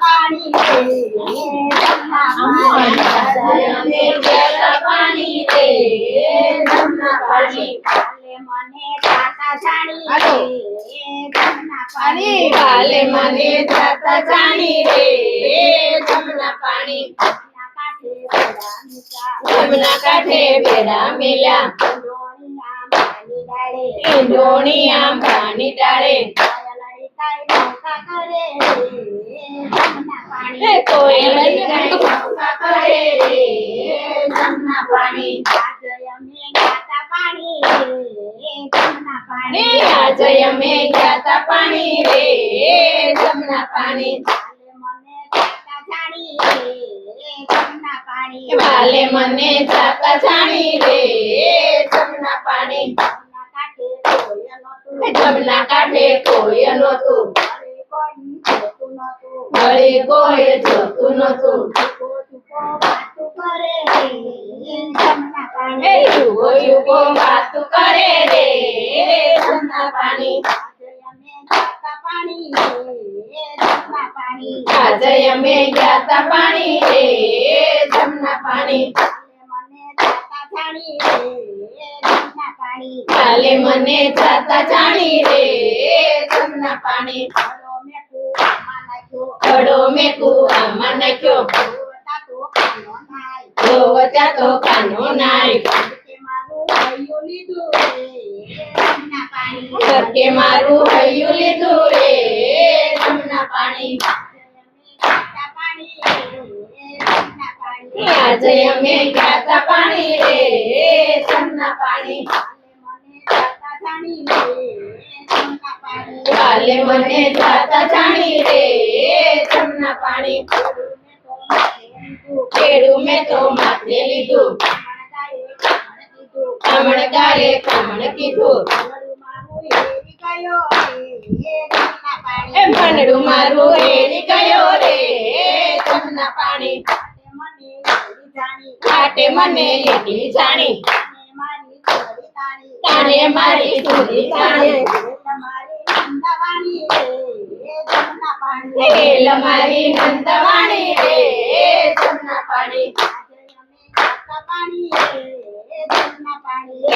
પાણી રે જમના પાણી પાણી રે જમના પાણી મને જાતા જાણી રે જમના પાણી વાલે મને જાતા જાણી રે જમના પાણી જમના કાંઠે બેડા મેલ્યા ઈંડોણી આંબાની ડાળે કોયલ નૌકા કરે રે જમના પાણી આજે અમે ગયા પાણી રે જમના પાણી વાલે મને જાતા જાણી રે જમના પાણી જમના કાંઠે કોઈ નહોતું વળી કોઈ જોતું નહોતું યુગો યુગો વાતું કરે રે જમના પાણી આજે અમે ગયા પાણી રે જમના પાણી કાલે મને જાતા જાણી રે જમના પાણી ઘડો મેં કુવામાં નાખ્યો જોવતા તો કાનો નાય કે મારું હૈયું લીધું રે જમના પાણી આજે અમે ગયા પાણી રે જમના પાણી કાલે મને જાતા જાણી રે જમના પાણી કેળું મેં તો માથે લીધું કમણકારે કમણ કીધું મનડું મારું હેરી ગયો રે જમના પાણી કાટે મને એકલી જાણી કાને મારી સુરી જાણી હેલ મારી નંદવાણી રે જમના પાણી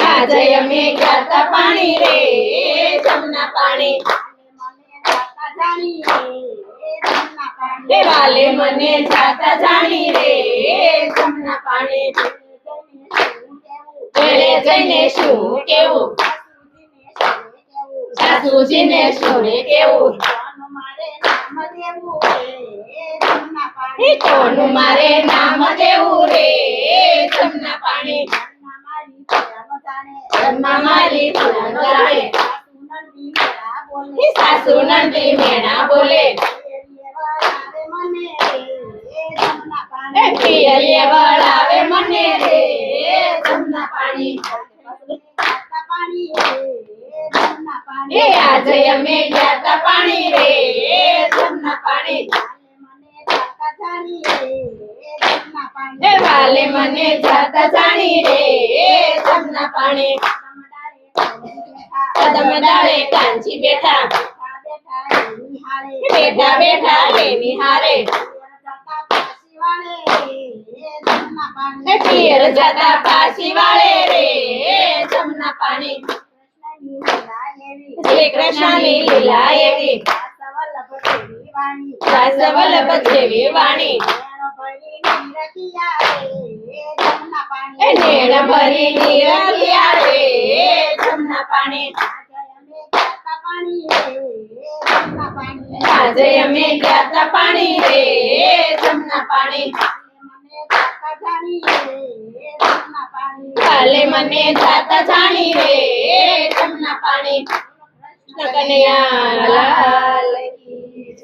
આજે અમે ગયા પાણી રે જમના પાણી વાલે મને જાતા જાણી રે જમના પાણી ઘરે જઈને શું કેવું સાસુજીને શું કેવું કોનું મારે નામ દેવું રે જમના પાણી મારી જાણે સાસુ નંદી મેણા બોલે પિયરીએ વળાવે મને રે જમના પાણી આજે અમે ગયા પાણી રે જમના પાણી વાલે મને જાતા જાણી રે જમના પાણી કદમ ડાળે કાંચી બેઠા બેઠા બેઠા રે નિહારે પિયર જતા પાછી વાળે રે જમના પાણી શ્રી કૃષ્ણની લીલા એવી વલ્લભ જેવી વાણી નેણ ભરી નીરખ્યા રે જમના પાણી આજે અમે ગયા પાણી રે જમના પાણી કાલે મને જાતા જાણી રે જમના પાણી કનૈયા